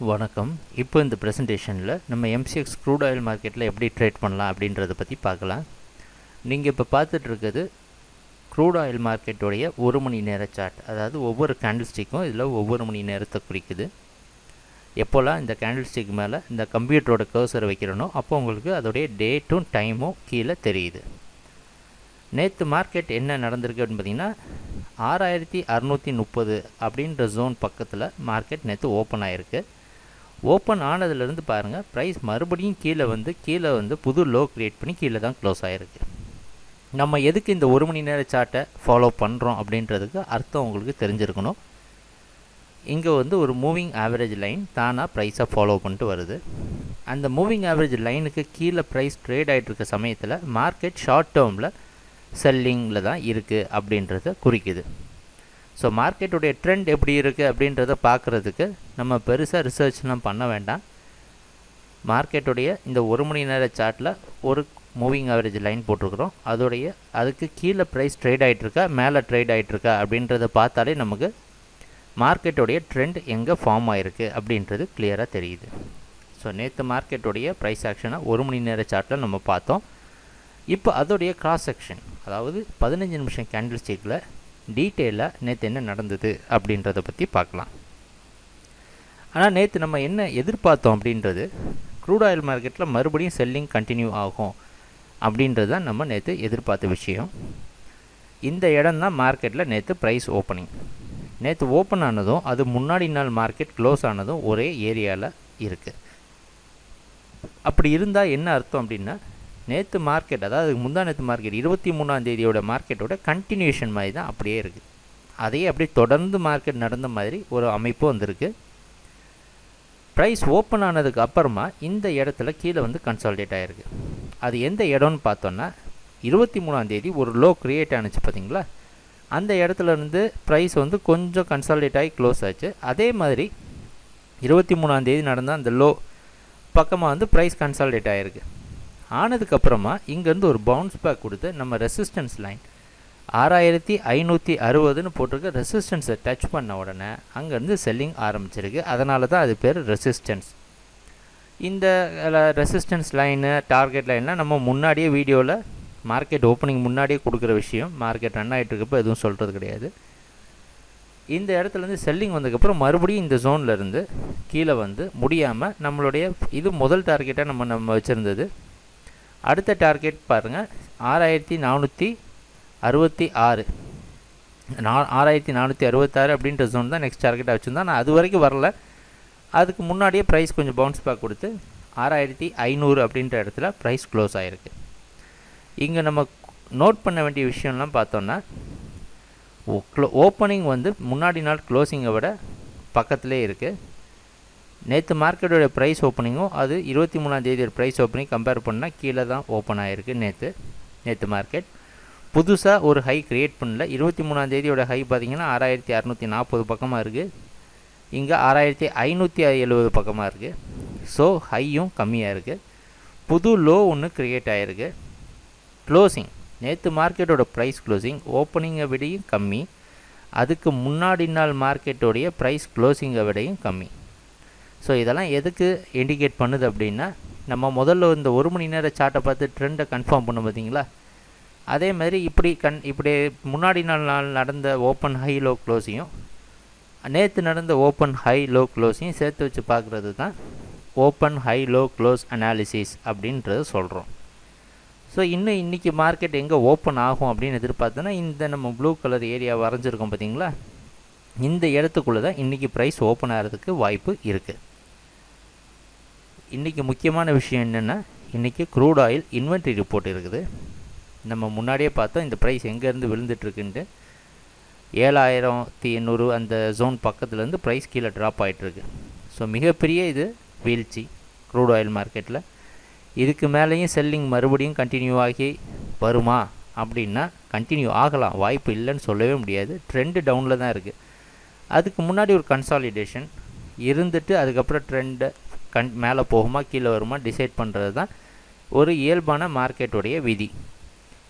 வணக்கம். இப்போ இந்த ப்ரெசன்டேஷனில் நம்ம MCX க்ரூட் ஆயில் மார்க்கெட்டில் எப்படி ட்ரேட் பண்ணலாம் அப்படின்றத பற்றி பார்க்கலாம். நீங்கள் இப்போ பார்த்துட்ருக்கிறது க்ரூட் ஆயில் மார்க்கெட்டுடைய 1 மணி நேர சார்ட். அதாவது ஒவ்வொரு கேண்டில் ஸ்டிக்கும் இதில் ஒவ்வொரு மணி நேரத்தை குறிக்குது. எப்போல்லாம் இந்த கேண்டில் ஸ்டிக் மேலே இந்த கம்ப்யூட்டரோட கர்சரை வைக்கிறனோ அப்போ உங்களுக்கு அதோடைய டேட்டும் டைமும் கீழே தெரியுது. நேற்று மார்க்கெட் என்ன நடந்திருக்கு அப்படின்னு பார்த்தீங்கன்னா 6630 அப்படின்ற ஜோன் பக்கத்தில் மார்க்கெட் நேற்று ஓப்பன் ஆகிருக்கு. ஓப்பன் ஆனதுலேருந்து பாருங்கள், ப்ரைஸ் மறுபடியும் கீழே வந்து புது லோ க்ரியேட் பண்ணி கீழே தான் க்ளோஸ் ஆகிருக்கு. நம்ம எதுக்கு இந்த 1 மணி நேர சார்ட்டை ஃபாலோ பண்ணுறோம் அப்படின்றதுக்கு அர்த்தம் உங்களுக்கு தெரிஞ்சிருக்கணும். இங்கே வந்து ஒரு மூவிங் ஆவரேஜ் லைன் தானாக ப்ரைஸை ஃபாலோ பண்ணிட்டு வருது. அந்த மூவிங் ஆவரேஜ் லைனுக்கு கீழே ப்ரைஸ் ட்ரேட் ஆகிட்டு இருக்க சமயத்தில் மார்க்கெட் ஷார்ட் டேர்மில் செல்லிங்கில் தான் இருக்குது அப்படின்றத குறிக்குது. ஸோ மார்க்கெட்டுடைய ட்ரெண்ட் எப்படி இருக்குது அப்படின்றத பார்க்குறதுக்கு நம்ம பெருசாக ரிசர்ச்லாம் பண்ண வேண்டாம். மார்க்கெட்டுடைய இந்த 1 மணி நேர சார்ட்டில் ஒரு மூவிங் ஆவரேஜ் லைன் போட்டிருக்கிறோம். அதுக்கு கீழே ப்ரைஸ் ட்ரேட் ஆகிட்டுருக்கா மேலே ட்ரேட் ஆகிட்டுருக்கா அப்படின்றத பார்த்தாலே நமக்கு மார்க்கெட்டுடைய ட்ரெண்ட் எங்கே ஃபார்ம் ஆகிருக்கு அப்படின்றது கிளியராக தெரியுது. ஸோ நேற்று மார்க்கெட்டுடைய ப்ரைஸ் ஆக்ஷனை 1 மணி நேர சார்ட்டில் நம்ம பார்த்தோம். இப்போ அதோடைய கிராஸ் செக்ஷன், அதாவது 15 நிமிஷம் கேண்டில் ஸ்டிக்கில் டீட்டெயிலாக நேற்று என்ன நடந்தது அப்படின்றத பற்றி பார்க்கலாம். ஆனால் நேற்று நம்ம என்ன எதிர்பார்த்தோம் அப்படின்றது, க்ரூட் ஆயில் மார்க்கெட்டில் மறுபடியும் செல்லிங் கண்டினியூ ஆகும் அப்படின்றது தான் நம்ம நேற்று எதிர்பார்த்த விஷயம். இந்த இடம் தான் மார்க்கெட்டில் நேற்று ப்ரைஸ் ஓப்பனிங். நேற்று ஓப்பன் ஆனதும் அது முன்னாடி நாள் மார்க்கெட் க்ளோஸ் ஆனதும் ஒரே ஏரியாவில் இருக்குது. அப்படி இருந்தால் என்ன அர்த்தம் அப்படின்னா, நேற்று மார்க்கெட், அதாவது முந்தா நேற்று மார்க்கெட் 23ஆம் தேதியோட மார்க்கெட்டோட கண்டினியூஷன் மாதிரி தான் அப்படியே இருக்குது. அதையே அப்படியே தொடர்ந்து மார்க்கெட் நடந்த மாதிரி ஒரு அமைப்பு வந்திருக்கு. ப்ரைஸ் ஓப்பன் ஆனதுக்கு அப்புறமா இந்த இடத்துல கீழே வந்து கன்சால்டேட் ஆகிருக்கு. அது எந்த இடம்னு பார்த்தோன்னா 23ஆம் தேதி ஒரு லோ க்ரியேட் ஆனிச்சு பார்த்தீங்களா, அந்த இடத்துல இருந்து ப்ரைஸ் வந்து கொஞ்சம் கன்சால்டேட் ஆகி க்ளோஸ் ஆச்சு. அதே மாதிரி 23ஆம் தேதி நடந்த அந்த லோ பக்கமாக வந்து ப்ரைஸ் கன்சால்டேட் ஆகிருக்கு. ஆனதுக்கப்புறமா இங்கேருந்து ஒரு பவுன்ஸ் பேக் கொடுத்து நம்ம ரெசிஸ்டன்ஸ் லைன் 6560ன்னு போட்டிருக்க ரெசிஸ்டன்ஸை டச் பண்ண உடனே அங்கேருந்து செல்லிங் ஆரம்பிச்சிருக்கு. அதனால தான் அது பேர் ரெசிஸ்டன்ஸ். இந்த ரெசிஸ்டன்ஸ் லைனு டார்கெட் லைன்லாம் நம்ம முன்னாடியே வீடியோவில் மார்க்கெட் ஓப்பனிங் முன்னாடியே கொடுக்குற விஷயம். மார்க்கெட் ரன் ஆகிட்டு இருக்கப்போ எதுவும் சொல்கிறது கிடையாது. இந்த இடத்துலேருந்து செல்லிங் வந்ததுக்கப்புறம் மறுபடியும் இந்த ஜோன்லேருந்து கீழே வந்து முடியாமல் நம்மளுடைய இது முதல் டார்கெட்டாக நம்ம வச்சுருந்தது. அடுத்த டார்கெட் பாருங்கள் 6466 6466 அப்படின்ற ஜோன் தான் நெக்ஸ்ட் டார்கெட்டாக வச்சுருந்தோம். ஆனால் அது வரைக்கும் வரல. அதுக்கு முன்னாடியே ப்ரைஸ் கொஞ்சம் பவுன்ஸ் பேக் கொடுத்து 6500 அப்படின்ற இடத்துல ப்ரைஸ் க்ளோஸ் ஆகிருக்கு. இங்கே நம்ம நோட் பண்ண வேண்டிய விஷயம்லாம் பார்த்தோன்னா, ஓப்பனிங் வந்து முன்னாடி நாள் க்ளோசிங்கை விட பக்கத்துலேயே இருக்குது. நேற்று மார்க்கெட்டோட ப்ரைஸ் ஓப்பனிங்கும் அது 23ஆம் தேதியோட ப்ரைஸ் ஓப்பனிங் கம்பேர் பண்ணால் கீழே தான் ஓப்பன் ஆகிருக்கு. நேற்று மார்க்கெட் புதுசாக ஒரு ஹை க்ரியேட் பண்ணல. 23ஆம் தேதியோட ஹை பார்த்திங்கன்னா 6640 பக்கமாக இருக்குது. இங்கே 6570 பக்கமாக இருக்குது. ஸோ ஹையும் கம்மியாக இருக்குது. புது லோ ஒன்று க்ரியேட் ஆகிருக்கு. க்ளோசிங் நேற்று மார்க்கெட்டோட ப்ரைஸ் க்ளோசிங் ஓப்பனிங்கை விடையும் கம்மி. அதுக்கு முன்னாடி நாள் மார்க்கெட்டோடைய ப்ரைஸ் க்ளோசிங்கை விடையும் கம்மி. ஸோ இதெல்லாம் எதுக்கு இண்டிகேட் பண்ணுது அப்படின்னா, நம்ம முதல்ல இந்த 1 மணி நேர சார்ட்டை பார்த்து ட்ரெண்டை கன்ஃபார்ம் பண்ண பார்த்தீங்களா, அதே மாதிரி இப்படி முன்னாடி நாள் நடந்த ஓப்பன் ஹை லோ க்ளோஸையும் நேற்று நடந்த ஓப்பன் ஹை லோ க்ளோஸையும் சேர்த்து வச்சு பார்க்குறது தான் open high low close analysis அப்படின்றத சொல்கிறோம். ஸோ இன்றைக்கி மார்க்கெட் எங்கே ஓப்பன் ஆகும் அப்படின்னு எதிர்பார்த்தோன்னா, இந்த நம்ம ப்ளூ கலர் ஏரியா வரைஞ்சிருக்கோம் பார்த்தீங்களா, இந்த இடத்துக்குள்ளே தான் இன்றைக்கி ப்ரைஸ் ஓப்பன் ஆகிறதுக்கு வாய்ப்பு இருக்குது. இன்றைக்கி முக்கியமான விஷயம் என்னென்னா, இன்றைக்கி க்ரூட் ஆயில் இன்வென்ட்ரி ரிப்போர்ட் இருக்குது. நம்ம முன்னாடியே பார்த்தோம் இந்த ப்ரைஸ் எங்கேருந்து விழுந்துட்டுருக்குன்ட்டு. 7800 அந்த ஜோன் பக்கத்துலேருந்து ப்ரைஸ் கீழே ட்ராப் ஆகிட்டுருக்கு. ஸோ மிகப்பெரிய இது வீழ்ச்சி க்ரூட் ஆயில் மார்க்கெட்டில். இதுக்கு மேலேயும் செல்லிங் மறுபடியும் கண்டினியூ ஆகி வருமா அப்படின்னா கண்டினியூ ஆகலாம், வாய்ப்பு இல்லைன்னு சொல்லவே முடியாது. ட்ரெண்டு டவுனில் தான் இருக்குது. அதுக்கு முன்னாடி ஒரு கன்சாலிடேஷன் இருந்துட்டு அதுக்கப்புறம் ட்ரெண்டு மேலே போகுமா கீழே வருமா டிசைட் பண்ணுறது தான் ஒரு இயல்பான மார்க்கெட்டுடைய விதி.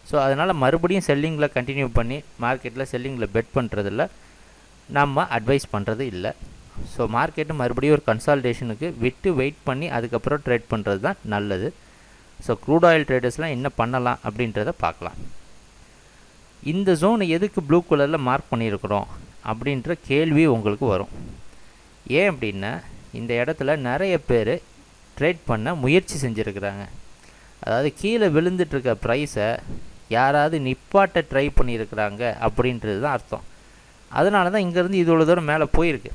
ஸோ அதனால் மறுபடியும் செல்லிங்கில் கண்டினியூ பண்ணி மார்க்கெட்டில் செல்லிங்கில் பெட் பண்ணுறதில்ல நம்ம அட்வைஸ் பண்ணுறது இல்லை. ஸோ மார்க்கெட்டு மறுபடியும் ஒரு கன்சால்டேஷனுக்கு விட்டு வெயிட் பண்ணி அதுக்கப்புறம் ட்ரேட் பண்ணுறது தான் நல்லது. ஸோ க்ரூட் ஆயில் ட்ரேடர்ஸ்லாம் என்ன பண்ணலாம் அப்படின்றத பார்க்கலாம். இந்த ஜோனை எதுக்கு ப்ளூ கலரில் மார்க் பண்ணியிருக்கிறோம் அப்படின்ற கேள்வி உங்களுக்கு வரும். ஏன் அப்படின்னா இந்த இடத்துல நிறைய பேர் ட்ரேட் பண்ண முயற்சி செஞ்சுருக்கிறாங்க. அதாவது கீழே விழுந்துட்டுருக்க ப்ரைஸை யாராவது நிப்பாட்ட ட்ரை பண்ணியிருக்கிறாங்க அப்படின்றது தான் அர்த்தம். அதனால தான் இங்கேருந்து இவ்வளோ தூரம் மேலே போயிருக்கு.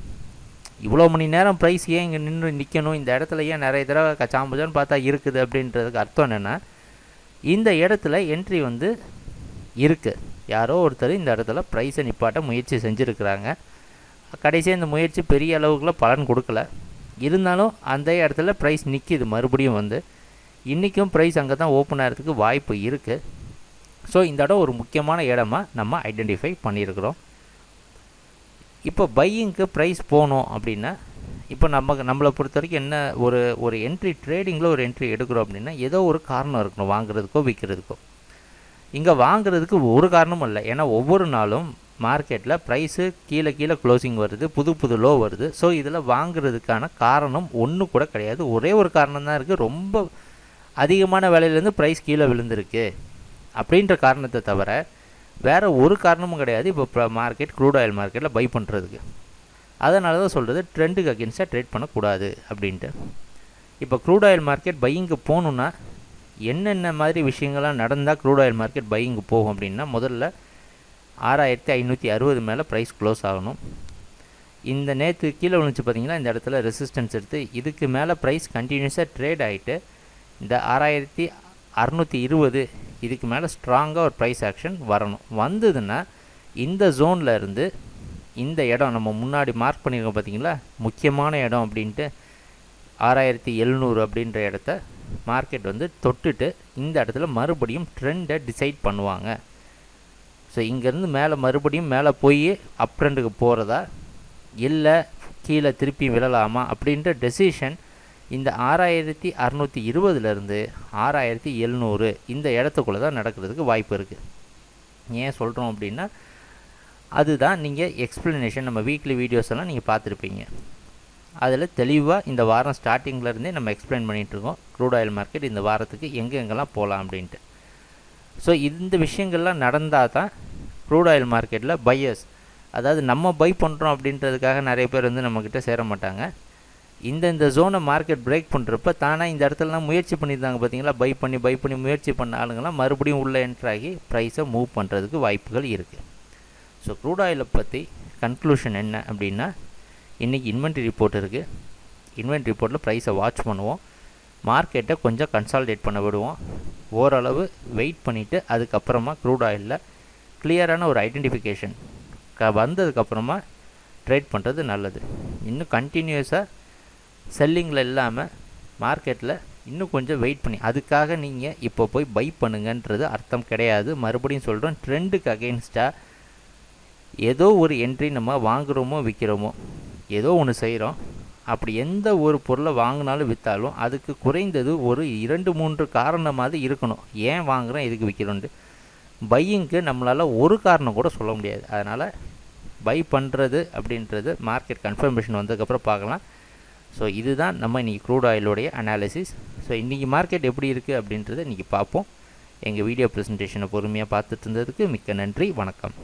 இவ்வளோ மணி நேரம் ப்ரைஸ் ஏன் இங்கே நிற்கணும், இந்த இடத்துல ஏன் நிறைய தடவை கச்சாம்புச்சான்னு பார்த்தா இருக்குது அப்படின்றதுக்கு அர்த்தம் என்னென்னா, இந்த இடத்துல என்ட்ரி வந்து இருக்குது. யாரோ ஒருத்தர் இந்த இடத்துல ப்ரைஸை நிப்பாட்ட முயற்சி செஞ்சுருக்கிறாங்க. கடைசியாக இந்த முயற்சி பெரிய அளவுக்குள்ள பலன் கொடுக்கல. இருந்தாலும் அந்த இடத்துல ப்ரைஸ் நிற்கிது. மறுபடியும் வந்து இன்றைக்கும் ப்ரைஸ் அங்கே தான் ஓப்பன் ஆகிறதுக்கு வாய்ப்பு இருக்குது. ஸோ இந்த இடம் ஒரு முக்கியமான இடமா நம்ம ஐடென்டிஃபை பண்ணியிருக்கிறோம். இப்போ பையிங்க்கு ப்ரைஸ் போகணும் அப்படின்னா, இப்போ நம்மளை பொறுத்த வரைக்கும் என்ன, ஒரு என்ட்ரி ட்ரேடிங்கில் ஒரு என்ட்ரி எடுக்கிறோம் அப்படின்னா ஏதோ ஒரு காரணம் இருக்கணும் வாங்குறதுக்கோ விற்கிறதுக்கோ. இங்கே வாங்குறதுக்கு ஒரு காரணமும் இல்லை. ஏன்னா ஒவ்வொரு நாளும் மார்க்கெட்டில் ப்ரைஸு கீழே க்ளோசிங் வருது, புது லோ வருது. ஸோ இதில் வாங்குறதுக்கான காரணம் ஒன்று கூட கிடையாது. ஒரே ஒரு காரணம் தான் இருக்குது. ரொம்ப அதிகமான விலையிலேருந்து ப்ரைஸ் கீழே விழுந்திருக்கு அப்படின்ற காரணத்தை தவிர வேறு ஒரு காரணமும் கிடையாது. இப்போ மார்க்கெட் க்ரூட் ஆயில் மார்க்கெட்டில் பை பண்ணுறதுக்கு. அதனால தான் சொல்கிறது ட்ரெண்டுக்கு அகென்ஸ்டாக ட்ரேட் பண்ணக்கூடாது அப்படின்ட்டு. இப்போ க்ரூட் ஆயில் மார்க்கெட் பையிங்கு போகணுன்னா என்னென்ன மாதிரி விஷயங்கள்லாம் நடந்தால் க்ரூட் ஆயில் மார்க்கெட் பையிங்கு போகும் அப்படின்னா, முதல்ல 6560 மேலே ப்ரைஸ் க்ளோஸ் ஆகணும். இந்த நேற்று கீழே விழுந்துச்சு பார்த்திங்கன்னா, இந்த இடத்துல ரெசிஸ்டன்ஸ் எடுத்து இதுக்கு மேலே ப்ரைஸ் கண்டினியூஸாக ட்ரேட் ஆகிட்டு இந்த 6620 இதுக்கு மேலே ஸ்ட்ராங்காக ஒரு ப்ரைஸ் ஆக்ஷன் வரணும். வந்ததுன்னா இந்த ஜோனில் இருந்து இந்த இடம் நம்ம முன்னாடி மார்க் பண்ணியிருக்கோம் பார்த்திங்களா, முக்கியமான இடம் அப்படின்ட்டு 6700 அப்படின்ற இடத்த மார்க்கெட் வந்து தொட்டுட்டு இந்த இடத்துல மறுபடியும் ட்ரெண்டை டிசைட் பண்ணுவாங்க. ஸோ இங்கேருந்து மறுபடியும் மேலே போய் அப் ட்ரெண்டுக்கு போகிறதா இல்லை கீழே திருப்பி விழலாமா அப்படின்ற டெசிஷன் இந்த 6620லேருந்து 6700 இந்த இடத்துக்குள்ளே தான் நடக்கிறதுக்கு வாய்ப்பு இருக்குது. ஏன் சொல்கிறோம் அப்படின்னா, அதுதான் நீங்கள் எக்ஸ்ப்ளனேஷன் நம்ம வீக்லி வீடியோஸ் எல்லாம் நீங்கள் பார்த்துருப்பீங்க. அதில் தெளிவாக இந்த வாரம் ஸ்டார்டிங்லேருந்தே நம்ம எக்ஸ்பிளைன் பண்ணிகிட்ருக்கோம் க்ரூட் ஆயில் மார்க்கெட் இந்த வாரத்துக்கு எங்கெங்கெல்லாம் போகலாம் அப்படின்ட்டு. ஸோ இந்த விஷயங்கள்லாம் நடந்தால் தான் க்ரூட் ஆயில் மார்க்கெட்டில் பையர்ஸ், அதாவது நம்ம பை பண்ணுறோம் அப்படின்றதுக்காக நிறைய பேர் வந்து நம்மக்கிட்ட சேர மாட்டாங்க. இந்த ஜோனை மார்க்கெட் பிரேக் பண்ணுறப்ப தானே இந்த இடத்துலலாம் முயற்சி பண்ணியிருந்தாங்க பார்த்தீங்களா, பை பண்ணி முயற்சி பண்ண ஆளுங்கள்லாம் மறுபடியும் உள்ளே என்ட்ராகி ப்ரைஸை மூவ் பண்ணுறதுக்கு வாய்ப்புகள் இருக்குது. ஸோ க்ரூட் ஆயிலை பற்றி கன்க்ளூஷன் என்ன அப்படின்னா, இன்றைக்கி இன்வென்ட்ரி ரிப்போர்ட் இருக்குது. இன்வென்ட்ரி ரிப்போர்ட்டில் ப்ரைஸை வாட்ச் பண்ணுவோம். மார்க்கெட்டை கொஞ்சம் கன்சால்டேட் பண்ண விடுவோம். ஓரளவு வெயிட் பண்ணிவிட்டு அதுக்கப்புறமா க்ரூட் ஆயிலில் கிளியரான ஒரு ஐடென்டிஃபிகேஷன் வந்ததுக்கப்புறமா ட்ரேட் பண்ணுறது நல்லது. இன்னும் கண்டினியூஸாக செல்லிங்கில் இல்லாமல் மார்க்கெட்டில் இன்னும் கொஞ்சம் வெயிட் பண்ணி, அதுக்காக நீங்கள் இப்போ போய் பை பண்ணுங்கன்றது அர்த்தம் கிடையாது. மறுபடியும் சொல்கிறோம், ட்ரெண்டுக்கு அகெயின்ஸ்டாக ஏதோ ஒரு என்ட்ரி நம்ம வாங்குகிறோமோ விற்கிறோமோ ஏதோ ஒன்று செய்கிறோம். அப்படி எந்த ஒரு பொருளை வாங்கினாலும் விற்றாலும் அதுக்கு குறைந்தது ஒரு 2-3 காரணமாவது இருக்கணும். ஏன் வாங்குகிறோம், எதுக்கு விற்கிறோன்ட்டு. பையிங்க்கு நம்மளால் ஒரு காரணம் கூட சொல்ல முடியாது. அதனால் பை பண்ணுறது அப்படின்றது மார்க்கெட் கன்ஃபர்மேஷன் வந்ததுக்கப்புறம் பார்க்கலாம். ஸோ இதுதான் நம்ம இன்றைக்கி க்ரூட் ஆயிலோடைய அனாலிசிஸ். ஸோ இன்றைக்கி மார்க்கெட் எப்படி இருக்குது அப்படின்றத இன்றைக்கி பார்ப்போம். எங்கள் வீடியோ ப்ரெசன்டேஷனை பொறுமையாக பார்த்துட்டு இருந்ததுக்கு மிக்க நன்றி. வணக்கம்.